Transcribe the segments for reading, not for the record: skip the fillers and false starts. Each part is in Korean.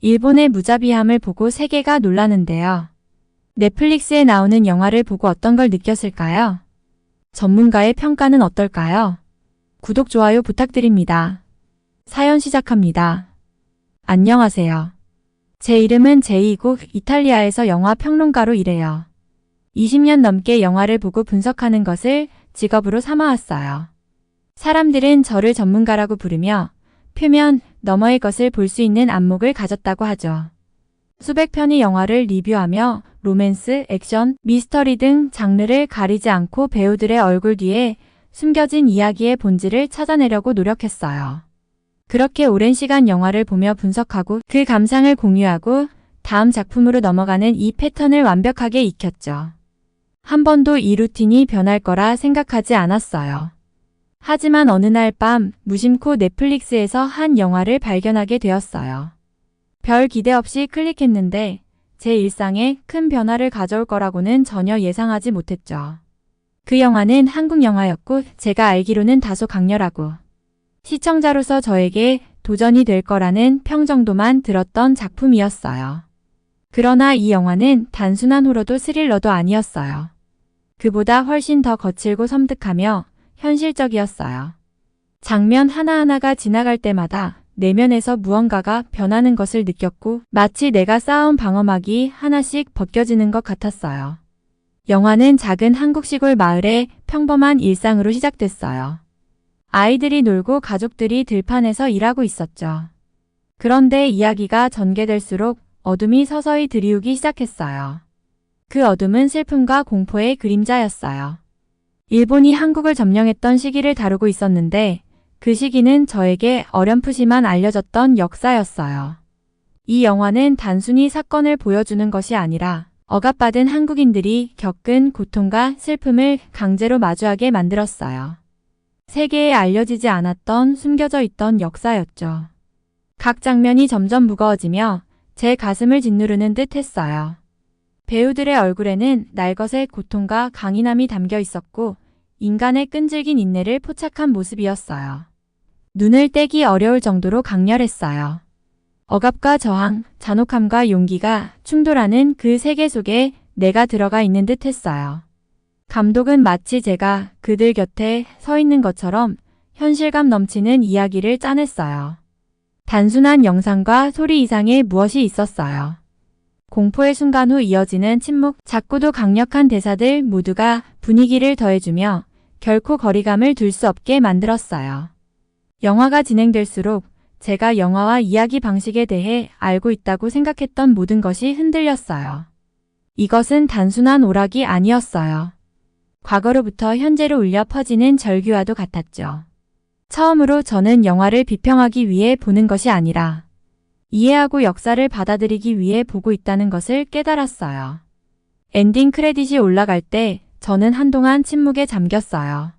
일본의 무자비함을 보고 세계가 놀라는데요. 넷플릭스에 나오는 영화를 보고 어떤 걸 느꼈을까요? 전문가의 평가는 어떨까요? 구독, 좋아요 부탁드립니다. 사연 시작합니다. 안녕하세요. 제 이름은 제이고 이탈리아에서 영화 평론가로 일해요. 20년 넘게 영화를 보고 분석하는 것을 직업으로 삼아왔어요. 사람들은 저를 전문가라고 부르며 표면 너머의 것을 볼 수 있는 안목을 가졌다고 하죠. 수백 편의 영화를 리뷰하며 로맨스, 액션, 미스터리 등 장르를 가리지 않고 배우들의 얼굴 뒤에 숨겨진 이야기의 본질을 찾아내려고 노력했어요. 그렇게 오랜 시간 영화를 보며 분석하고 그 감상을 공유하고 다음 작품으로 넘어가는 이 패턴을 완벽하게 익혔죠. 한 번도 이 루틴이 변할 거라 생각하지 않았어요. 하지만 어느 날 밤 무심코 넷플릭스에서 한 영화를 발견하게 되었어요. 별 기대 없이 클릭했는데 제 일상에 큰 변화를 가져올 거라고는 전혀 예상하지 못했죠. 그 영화는 한국 영화였고 제가 알기로는 다소 강렬하고 시청자로서 저에게 도전이 될 거라는 평 정도만 들었던 작품이었어요. 그러나 이 영화는 단순한 호러도 스릴러도 아니었어요. 그보다 훨씬 더 거칠고 섬뜩하며 현실적이었어요. 장면 하나하나가 지나갈 때마다 내면에서 무언가가 변하는 것을 느꼈고 마치 내가 쌓아온 방어막이 하나씩 벗겨지는 것 같았어요. 영화는 작은 한국 시골 마을의 평범한 일상으로 시작됐어요. 아이들이 놀고 가족들이 들판에서 일하고 있었죠. 그런데 이야기가 전개될수록 어둠이 서서히 드리우기 시작했어요. 그 어둠은 슬픔과 공포의 그림자였어요. 일본이 한국을 점령했던 시기를 다루고 있었는데 그 시기는 저에게 어렴풋이만 알려졌던 역사였어요. 이 영화는 단순히 사건을 보여주는 것이 아니라 억압받은 한국인들이 겪은 고통과 슬픔을 강제로 마주하게 만들었어요. 세계에 알려지지 않았던 숨겨져 있던 역사였죠. 각 장면이 점점 무거워지며 제 가슴을 짓누르는 듯 했어요. 배우들의 얼굴에는 날것의 고통과 강인함이 담겨 있었고 인간의 끈질긴 인내를 포착한 모습이었어요. 눈을 떼기 어려울 정도로 강렬했어요. 억압과 저항, 잔혹함과 용기가 충돌하는 그 세계 속에 내가 들어가 있는 듯 했어요. 감독은 마치 제가 그들 곁에 서 있는 것처럼 현실감 넘치는 이야기를 짜냈어요. 단순한 영상과 소리 이상의 무엇이 있었어요. 공포의 순간 후 이어지는 침묵, 작고도 강력한 대사들 모두가 분위기를 더해주며 결코 거리감을 둘 수 없게 만들었어요. 영화가 진행될수록 제가 영화와 이야기 방식에 대해 알고 있다고 생각했던 모든 것이 흔들렸어요. 이것은 단순한 오락이 아니었어요. 과거로부터 현재로 울려 퍼지는 절규와도 같았죠. 처음으로 저는 영화를 비평하기 위해 보는 것이 아니라 이해하고 역사를 받아들이기 위해 보고 있다는 것을 깨달았어요. 엔딩 크레딧이 올라갈 때 저는 한동안 침묵에 잠겼어요.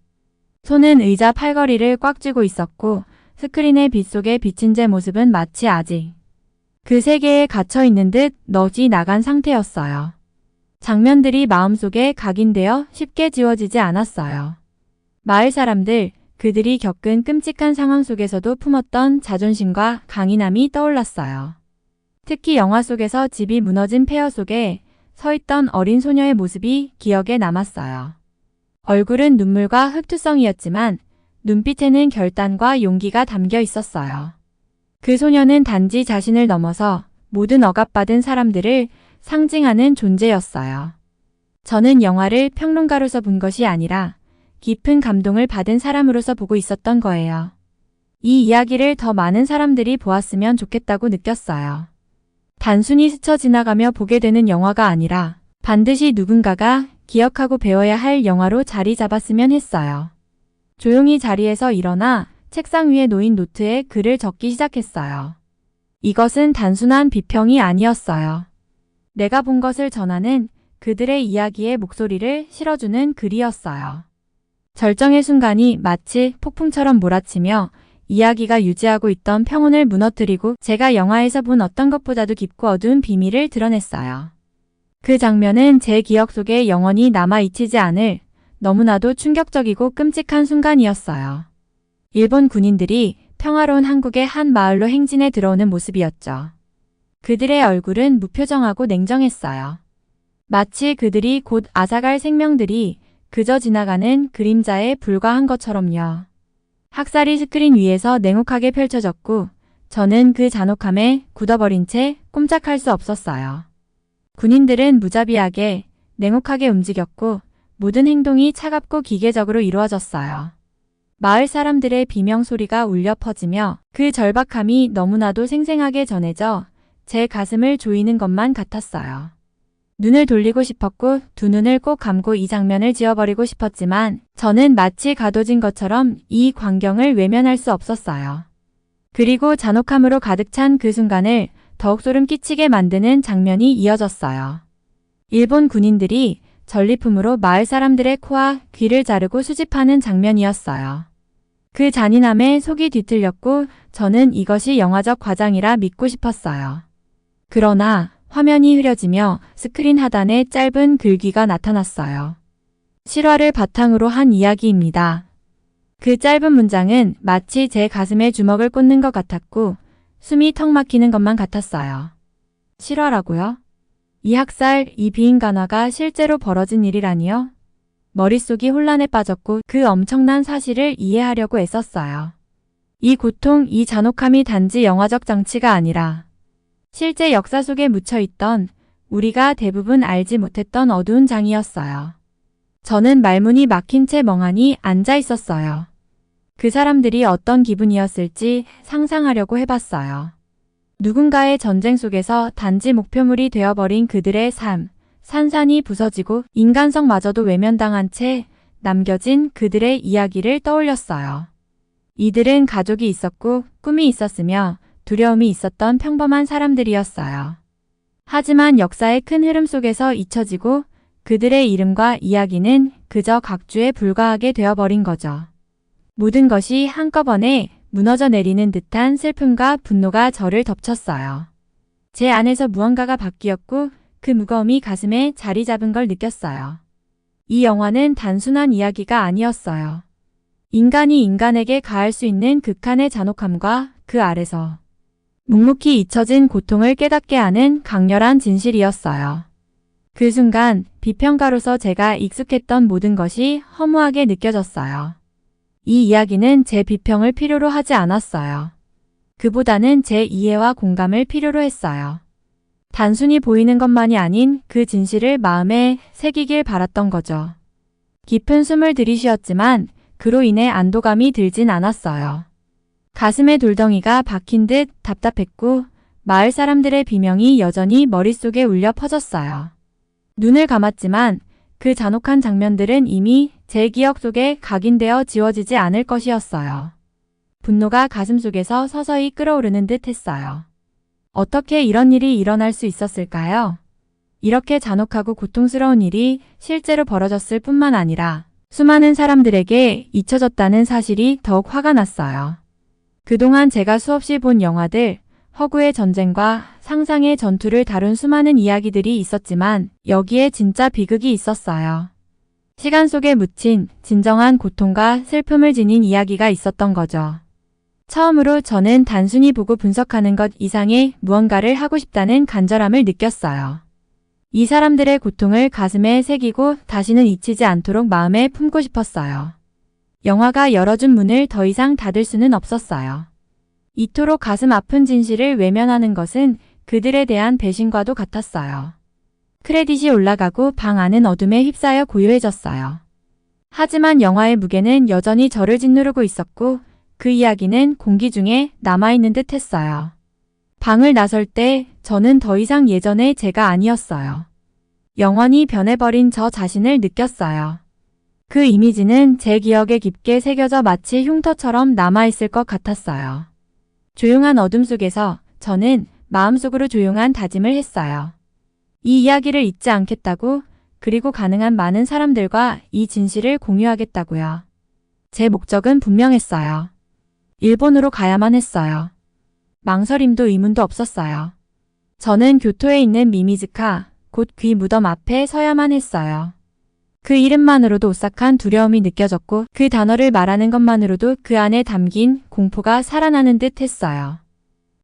손은 의자 팔걸이를 꽉 쥐고 있었고 스크린의 빛 속에 비친 제 모습은 마치 아직 그 세계에 갇혀 있는 듯 넋이 나간 상태였어요. 장면들이 마음속에 각인되어 쉽게 지워지지 않았어요. 마을 사람들, 그들이 겪은 끔찍한 상황 속에서도 품었던 자존심과 강인함이 떠올랐어요. 특히 영화 속에서 집이 무너진 폐허 속에 서 있던 어린 소녀의 모습이 기억에 남았어요. 얼굴은 눈물과 흑투성이었지만 눈빛에는 결단과 용기가 담겨 있었어요. 그 소녀는 단지 자신을 넘어서 모든 억압받은 사람들을 상징하는 존재였어요. 저는 영화를 평론가로서 본 것이 아니라 깊은 감동을 받은 사람으로서 보고 있었던 거예요. 이 이야기를 더 많은 사람들이 보았으면 좋겠다고 느꼈어요. 단순히 스쳐 지나가며 보게 되는 영화가 아니라 반드시 누군가가 기억하고 배워야 할 영화로 자리 잡았으면 했어요. 조용히 자리에서 일어나 책상 위에 놓인 노트에 글을 적기 시작했어요. 이것은 단순한 비평이 아니었어요. 내가 본 것을 전하는 그들의 이야기에 목소리를 실어주는 글이었어요. 절정의 순간이 마치 폭풍처럼 몰아치며 이야기가 유지하고 있던 평온을 무너뜨리고 제가 영화에서 본 어떤 것보다도 깊고 어두운 비밀을 드러냈어요. 그 장면은 제 기억 속에 영원히 남아 잊히지 않을 너무나도 충격적이고 끔찍한 순간이었어요. 일본 군인들이 평화로운 한국의 한 마을로 행진해 들어오는 모습이었죠. 그들의 얼굴은 무표정하고 냉정했어요. 마치 그들이 곧 앗아갈 생명들이 그저 지나가는 그림자에 불과한 것처럼요. 학살이 스크린 위에서 냉혹하게 펼쳐졌고 저는 그 잔혹함에 굳어버린 채 꼼짝할 수 없었어요. 군인들은 무자비하게 냉혹하게 움직였고 모든 행동이 차갑고 기계적으로 이루어졌어요. 마을 사람들의 비명소리가 울려 퍼지며 그 절박함이 너무나도 생생하게 전해져 제 가슴을 조이는 것만 같았어요. 눈을 돌리고 싶었고 두 눈을 꼭 감고 이 장면을 지워버리고 싶었지만 저는 마치 가둬진 것처럼 이 광경을 외면할 수 없었어요. 그리고 잔혹함으로 가득 찬 그 순간을 더욱 소름 끼치게 만드는 장면이 이어졌어요. 일본 군인들이 전리품으로 마을 사람들의 코와 귀를 자르고 수집하는 장면이었어요. 그 잔인함에 속이 뒤틀렸고 저는 이것이 영화적 과장이라 믿고 싶었어요. 그러나 화면이 흐려지며 스크린 하단에 짧은 글귀가 나타났어요. 실화를 바탕으로 한 이야기입니다. 그 짧은 문장은 마치 제 가슴에 주먹을 꽂는 것 같았고 숨이 턱 막히는 것만 같았어요. 실화라고요? 이 학살, 이 비인간화가 실제로 벌어진 일이라니요? 머릿속이 혼란에 빠졌고 그 엄청난 사실을 이해하려고 애썼어요. 이 고통, 이 잔혹함이 단지 영화적 장치가 아니라 실제 역사 속에 묻혀있던 우리가 대부분 알지 못했던 어두운 장이었어요. 저는 말문이 막힌 채 멍하니 앉아 있었어요. 그 사람들이 어떤 기분이었을지 상상하려고 해봤어요. 누군가의 전쟁 속에서 단지 목표물이 되어버린 그들의 삶, 산산이 부서지고 인간성마저도 외면당한 채 남겨진 그들의 이야기를 떠올렸어요. 이들은 가족이 있었고 꿈이 있었으며 두려움이 있었던 평범한 사람들이었어요. 하지만 역사의 큰 흐름 속에서 잊혀지고 그들의 이름과 이야기는 그저 각주에 불과하게 되어버린 거죠. 모든 것이 한꺼번에 무너져 내리는 듯한 슬픔과 분노가 저를 덮쳤어요. 제 안에서 무언가가 바뀌었고 그 무거움이 가슴에 자리 잡은 걸 느꼈어요. 이 영화는 단순한 이야기가 아니었어요. 인간이 인간에게 가할 수 있는 극한의 잔혹함과 그 아래서 묵묵히 잊혀진 고통을 깨닫게 하는 강렬한 진실이었어요. 그 순간 비평가로서 제가 익숙했던 모든 것이 허무하게 느껴졌어요. 이 이야기는 제 비평을 필요로 하지 않았어요. 그보다는 제 이해와 공감을 필요로 했어요. 단순히 보이는 것만이 아닌 그 진실을 마음에 새기길 바랐던 거죠. 깊은 숨을 들이쉬었지만 그로 인해 안도감이 들진 않았어요. 가슴에 돌덩이가 박힌 듯 답답했고 마을 사람들의 비명이 여전히 머릿속에 울려 퍼졌어요. 눈을 감았지만 그 잔혹한 장면들은 이미 제 기억 속에 각인되어 지워지지 않을 것이었어요. 분노가 가슴속에서 서서히 끓어오르는 듯 했어요. 어떻게 이런 일이 일어날 수 있었을까요? 이렇게 잔혹하고 고통스러운 일이 실제로 벌어졌을 뿐만 아니라 수많은 사람들에게 잊혀졌다는 사실이 더욱 화가 났어요. 그동안 제가 수없이 본 영화들, 허구의 전쟁과 상상의 전투를 다룬 수많은 이야기들이 있었지만 여기에 진짜 비극이 있었어요. 시간 속에 묻힌 진정한 고통과 슬픔을 지닌 이야기가 있었던 거죠. 처음으로 저는 단순히 보고 분석하는 것 이상의 무언가를 하고 싶다는 간절함을 느꼈어요. 이 사람들의 고통을 가슴에 새기고 다시는 잊히지 않도록 마음에 품고 싶었어요. 영화가 열어준 문을 더 이상 닫을 수는 없었어요. 이토록 가슴 아픈 진실을 외면하는 것은 그들에 대한 배신과도 같았어요. 크레딧이 올라가고 방 안은 어둠에 휩싸여 고요해졌어요. 하지만 영화의 무게는 여전히 저를 짓누르고 있었고 그 이야기는 공기 중에 남아있는 듯 했어요. 방을 나설 때 저는 더 이상 예전의 제가 아니었어요. 영원히 변해버린 저 자신을 느꼈어요. 그 이미지는 제 기억에 깊게 새겨져 마치 흉터처럼 남아있을 것 같았어요. 조용한 어둠 속에서 저는 마음속으로 조용한 다짐을 했어요. 이 이야기를 잊지 않겠다고, 그리고 가능한 많은 사람들과 이 진실을 공유하겠다고요. 제 목적은 분명했어요. 일본으로 가야만 했어요. 망설임도 의문도 없었어요. 저는 교토에 있는 미미즈카, 곧 귀 무덤 앞에 서야만 했어요. 그 이름만으로도 오싹한 두려움이 느껴졌고 그 단어를 말하는 것만으로도 그 안에 담긴 공포가 살아나는 듯 했어요.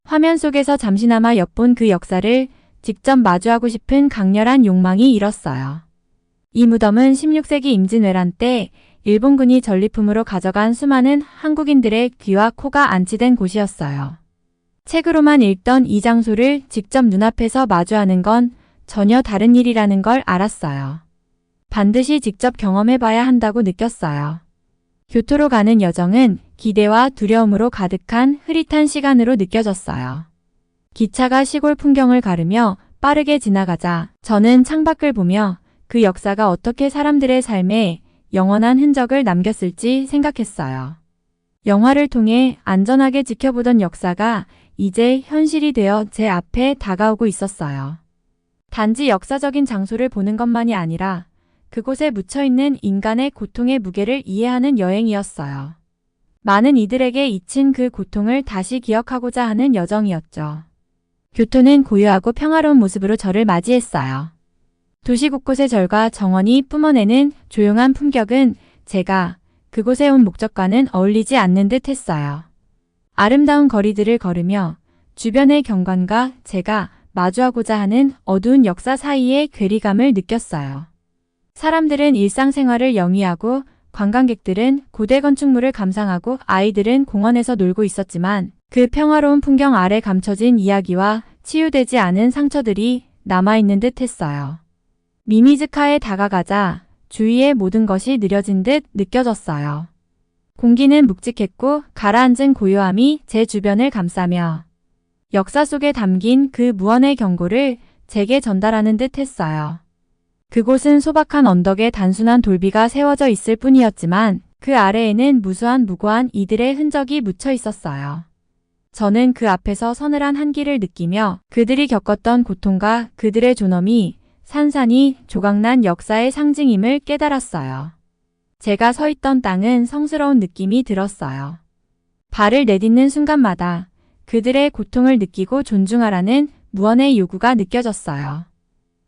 화면 속에서 잠시나마 엿본 그 역사를 직접 마주하고 싶은 강렬한 욕망이 일었어요. 이 무덤은 16세기 임진왜란 때 일본군이 전리품으로 가져간 수많은 한국인들의 귀와 코가 안치된 곳이었어요. 책으로만 읽던 이 장소를 직접 눈앞에서 마주하는 건 전혀 다른 일이라는 걸 알았어요. 반드시 직접 경험해봐야 한다고 느꼈어요. 교토로 가는 여정은 기대와 두려움으로 가득한 흐릿한 시간으로 느껴졌어요. 기차가 시골 풍경을 가르며 빠르게 지나가자 저는 창밖을 보며 그 역사가 어떻게 사람들의 삶에 영원한 흔적을 남겼을지 생각했어요. 영화를 통해 안전하게 지켜보던 역사가 이제 현실이 되어 제 앞에 다가오고 있었어요. 단지 역사적인 장소를 보는 것만이 아니라 그곳에 묻혀있는 인간의 고통의 무게를 이해하는 여행이었어요. 많은 이들에게 잊힌 그 고통을 다시 기억하고자 하는 여정이었죠. 교토는 고요하고 평화로운 모습으로 저를 맞이했어요. 도시 곳곳의 절과 정원이 뿜어내는 조용한 품격은 제가 그곳에 온 목적과는 어울리지 않는 듯 했어요. 아름다운 거리들을 걸으며 주변의 경관과 제가 마주하고자 하는 어두운 역사 사이의 괴리감을 느꼈어요. 사람들은 일상생활을 영위하고 관광객들은 고대 건축물을 감상하고 아이들은 공원에서 놀고 있었지만 그 평화로운 풍경 아래 감춰진 이야기와 치유되지 않은 상처들이 남아있는 듯 했어요. 미미즈카에 다가가자 주위의 모든 것이 느려진 듯 느껴졌어요. 공기는 묵직했고 가라앉은 고요함이 제 주변을 감싸며 역사 속에 담긴 그 무언의 경고를 제게 전달하는 듯 했어요. 그곳은 소박한 언덕에 단순한 돌비가 세워져 있을 뿐이었지만 그 아래에는 무고한 이들의 흔적이 묻혀 있었어요. 저는 그 앞에서 서늘한 한기를 느끼며 그들이 겪었던 고통과 그들의 존엄이 산산이 조각난 역사의 상징임을 깨달았어요. 제가 서 있던 땅은 성스러운 느낌이 들었어요. 발을 내딛는 순간마다 그들의 고통을 느끼고 존중하라는 무언의 요구가 느껴졌어요.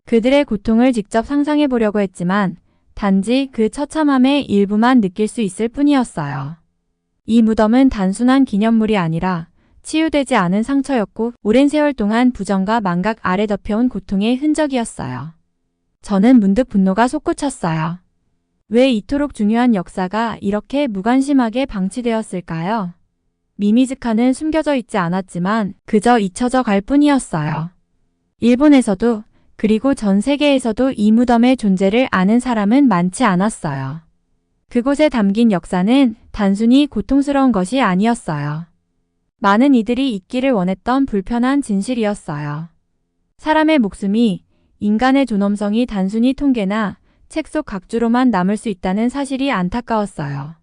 그들의 고통을 직접 상상해 보려고 했지만 단지 그 처참함의 일부만 느낄 수 있을 뿐이었어요. 이 무덤은 단순한 기념물이 아니라 치유되지 않은 상처였고 오랜 세월 동안 부정과 망각 아래 덮여온 고통의 흔적이었어요. 저는 문득 분노가 솟구쳤어요. 왜 이토록 중요한 역사가 이렇게 무관심하게 방치되었을까요? 미미즈카는 숨겨져 있지 않았지만 그저 잊혀져 갈 뿐이었어요. 일본에서도 그리고 전 세계에서도 이 무덤의 존재를 아는 사람은 많지 않았어요. 그곳에 담긴 역사는 단순히 고통스러운 것이 아니었어요. 많은 이들이 잊기를 원했던 불편한 진실이었어요. 사람의 목숨이, 인간의 존엄성이 단순히 통계나 책 속 각주로만 남을 수 있다는 사실이 안타까웠어요.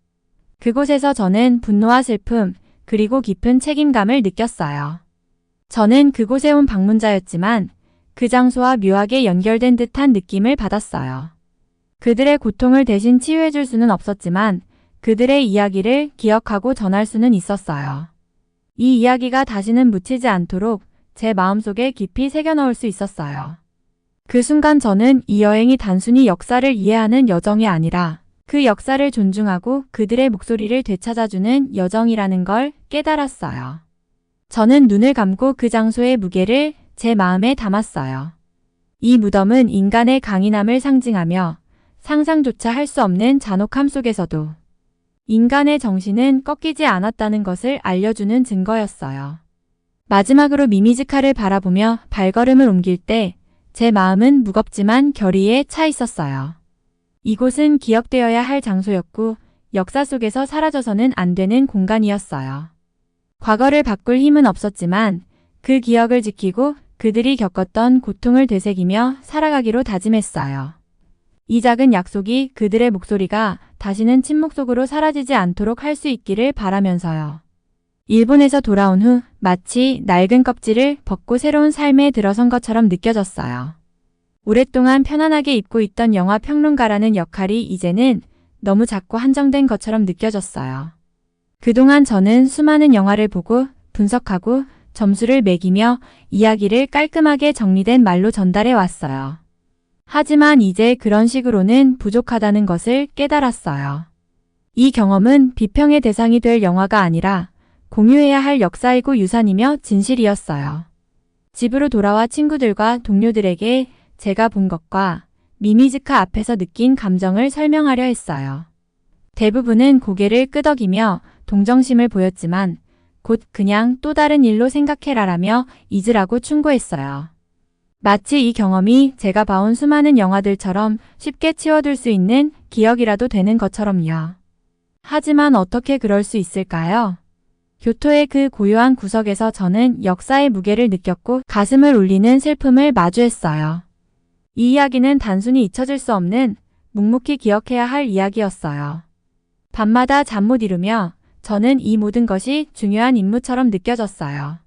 그곳에서 저는 분노와 슬픔, 그리고 깊은 책임감을 느꼈어요. 저는 그곳에 온 방문자였지만 그 장소와 묘하게 연결된 듯한 느낌을 받았어요. 그들의 고통을 대신 치유해줄 수는 없었지만 그들의 이야기를 기억하고 전할 수는 있었어요. 이 이야기가 다시는 묻히지 않도록 제 마음속에 깊이 새겨넣을 수 있었어요. 그 순간 저는 이 여행이 단순히 역사를 이해하는 여정이 아니라 그 역사를 존중하고 그들의 목소리를 되찾아주는 여정이라는 걸 깨달았어요. 저는 눈을 감고 그 장소의 무게를 제 마음에 담았어요. 이 무덤은 인간의 강인함을 상징하며 상상조차 할 수 없는 잔혹함 속에서도 인간의 정신은 꺾이지 않았다는 것을 알려주는 증거였어요. 마지막으로 미미즈카를 바라보며 발걸음을 옮길 때 제 마음은 무겁지만 결의에 차 있었어요. 이곳은 기억되어야 할 장소였고 역사 속에서 사라져서는 안 되는 공간이었어요. 과거를 바꿀 힘은 없었지만 그 기억을 지키고 그들이 겪었던 고통을 되새기며 살아가기로 다짐했어요. 이 작은 약속이 그들의 목소리가 다시는 침묵 속으로 사라지지 않도록 할 수 있기를 바라면서요. 일본에서 돌아온 후 마치 낡은 껍질을 벗고 새로운 삶에 들어선 것처럼 느껴졌어요. 오랫동안 편안하게 입고 있던 영화 평론가라는 역할이 이제는 너무 작고 한정된 것처럼 느껴졌어요. 그동안 저는 수많은 영화를 보고 분석하고 점수를 매기며 이야기를 깔끔하게 정리된 말로 전달해 왔어요. 하지만 이제 그런 식으로는 부족하다는 것을 깨달았어요. 이 경험은 비평의 대상이 될 영화가 아니라 공유해야 할 역사이고 유산이며 진실이었어요. 집으로 돌아와 친구들과 동료들에게 제가 본 것과 미미즈카 앞에서 느낀 감정을 설명하려 했어요. 대부분은 고개를 끄덕이며 동정심을 보였지만 곧 그냥 또 다른 일로 생각해라라며 잊으라고 충고했어요. 마치 이 경험이 제가 봐온 수많은 영화들처럼 쉽게 치워둘 수 있는 기억이라도 되는 것처럼요. 하지만 어떻게 그럴 수 있을까요? 교토의 그 고요한 구석에서 저는 역사의 무게를 느꼈고 가슴을 울리는 슬픔을 마주했어요. 이 이야기는 단순히 잊혀질 수 없는 묵묵히 기억해야 할 이야기였어요. 밤마다 잠 못 이루며 저는 이 모든 것이 중요한 임무처럼 느껴졌어요.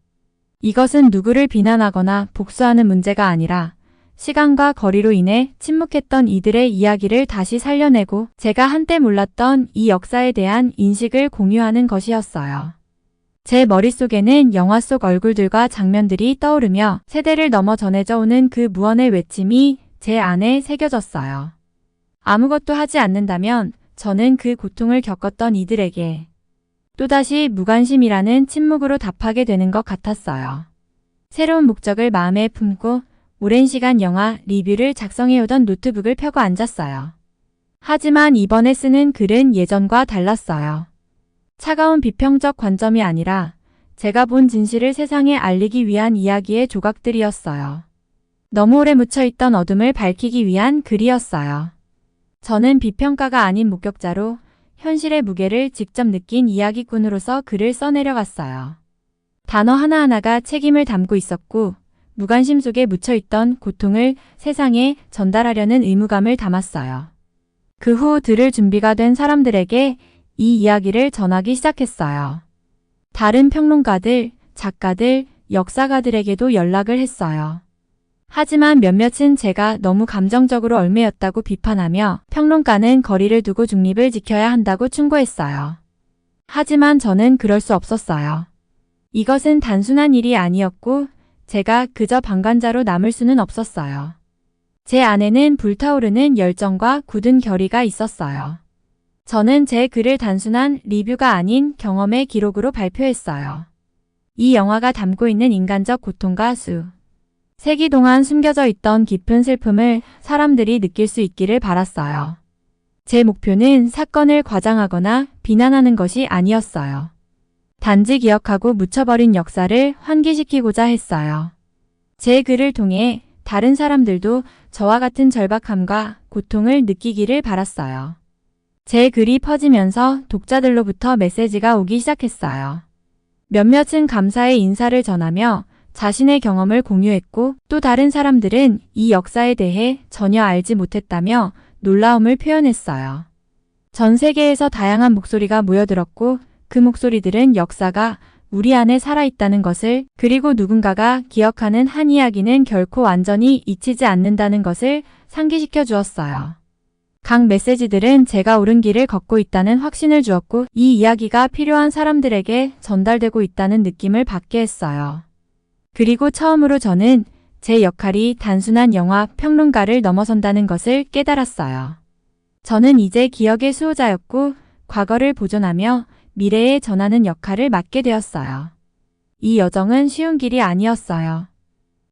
이것은 누구를 비난하거나 복수하는 문제가 아니라 시간과 거리로 인해 침묵했던 이들의 이야기를 다시 살려내고 제가 한때 몰랐던 이 역사에 대한 인식을 공유하는 것이었어요. 제 머릿속에는 영화 속 얼굴들과 장면들이 떠오르며 세대를 넘어 전해져 오는 그 무언의 외침이 제 안에 새겨졌어요. 아무것도 하지 않는다면 저는 그 고통을 겪었던 이들에게 또다시 무관심이라는 침묵으로 답하게 되는 것 같았어요. 새로운 목적을 마음에 품고 오랜 시간 영화 리뷰를 작성해오던 노트북을 펴고 앉았어요. 하지만 이번에 쓰는 글은 예전과 달랐어요. 차가운 비평적 관점이 아니라 제가 본 진실을 세상에 알리기 위한 이야기의 조각들이었어요. 너무 오래 묻혀있던 어둠을 밝히기 위한 글이었어요. 저는 비평가가 아닌 목격자로 현실의 무게를 직접 느낀 이야기꾼으로서 글을 써내려갔어요. 단어 하나하나가 책임을 담고 있었고 무관심 속에 묻혀있던 고통을 세상에 전달하려는 의무감을 담았어요. 그 후 들을 준비가 된 사람들에게 이 이야기를 전하기 시작했어요. 다른 평론가들, 작가들, 역사가들에게도 연락을 했어요. 하지만 몇몇은 제가 너무 감정적으로 얽매였다고 비판하며 평론가는 거리를 두고 중립을 지켜야 한다고 충고했어요. 하지만 저는 그럴 수 없었어요. 이것은 단순한 일이 아니었고 제가 그저 방관자로 남을 수는 없었어요. 제 안에는 불타오르는 열정과 굳은 결의가 있었어요. 저는 제 글을 단순한 리뷰가 아닌 경험의 기록으로 발표했어요. 이 영화가 담고 있는 인간적 고통과 세기 동안 숨겨져 있던 깊은 슬픔을 사람들이 느낄 수 있기를 바랐어요. 제 목표는 사건을 과장하거나 비난하는 것이 아니었어요. 단지 기억하고 묻혀버린 역사를 환기시키고자 했어요. 제 글을 통해 다른 사람들도 저와 같은 절박함과 고통을 느끼기를 바랐어요. 제 글이 퍼지면서 독자들로부터 메시지가 오기 시작했어요. 몇몇은 감사의 인사를 전하며 자신의 경험을 공유했고 또 다른 사람들은 이 역사에 대해 전혀 알지 못했다며 놀라움을 표현했어요. 전 세계에서 다양한 목소리가 모여들었고 그 목소리들은 역사가 우리 안에 살아있다는 것을 그리고 누군가가 기억하는 한 이야기는 결코 완전히 잊히지 않는다는 것을 상기시켜 주었어요. 각 메시지들은 제가 옳은 길을 걷고 있다는 확신을 주었고 이 이야기가 필요한 사람들에게 전달되고 있다는 느낌을 받게 했어요. 그리고 처음으로 저는 제 역할이 단순한 영화 평론가를 넘어선다는 것을 깨달았어요. 저는 이제 기억의 수호자였고 과거를 보존하며 미래에 전하는 역할을 맡게 되었어요. 이 여정은 쉬운 길이 아니었어요.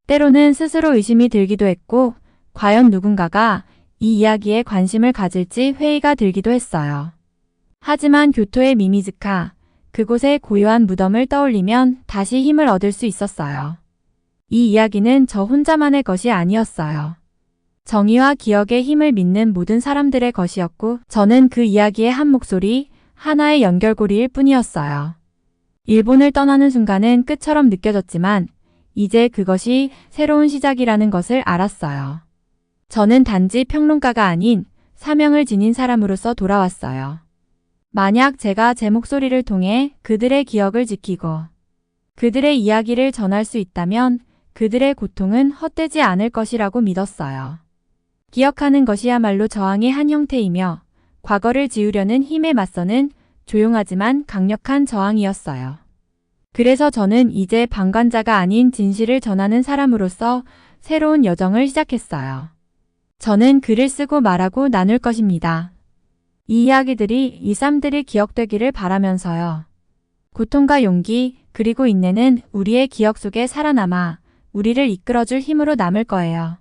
때로는 스스로 의심이 들기도 했고 과연 누군가가 이 이야기에 관심을 가질지 회의가 들기도 했어요. 하지만 교토의 미미즈카, 그곳의 고요한 무덤을 떠올리면 다시 힘을 얻을 수 있었어요. 이 이야기는 저 혼자만의 것이 아니었어요. 정의와 기억의 힘을 믿는 모든 사람들의 것이었고 저는 그 이야기의 한 목소리, 하나의 연결고리일 뿐이었어요. 일본을 떠나는 순간은 끝처럼 느껴졌지만 이제 그것이 새로운 시작이라는 것을 알았어요. 저는 단지 평론가가 아닌 사명을 지닌 사람으로서 돌아왔어요. 만약 제가 제 목소리를 통해 그들의 기억을 지키고 그들의 이야기를 전할 수 있다면 그들의 고통은 헛되지 않을 것이라고 믿었어요. 기억하는 것이야말로 저항의 한 형태이며 과거를 지우려는 힘에 맞서는 조용하지만 강력한 저항이었어요. 그래서 저는 이제 방관자가 아닌 진실을 전하는 사람으로서 새로운 여정을 시작했어요. 저는 글을 쓰고 말하고 나눌 것입니다. 이 이야기들이 이 삶들이 기억되기를 바라면서요. 고통과 용기, 그리고 인내는 우리의 기억 속에 살아남아 우리를 이끌어줄 힘으로 남을 거예요.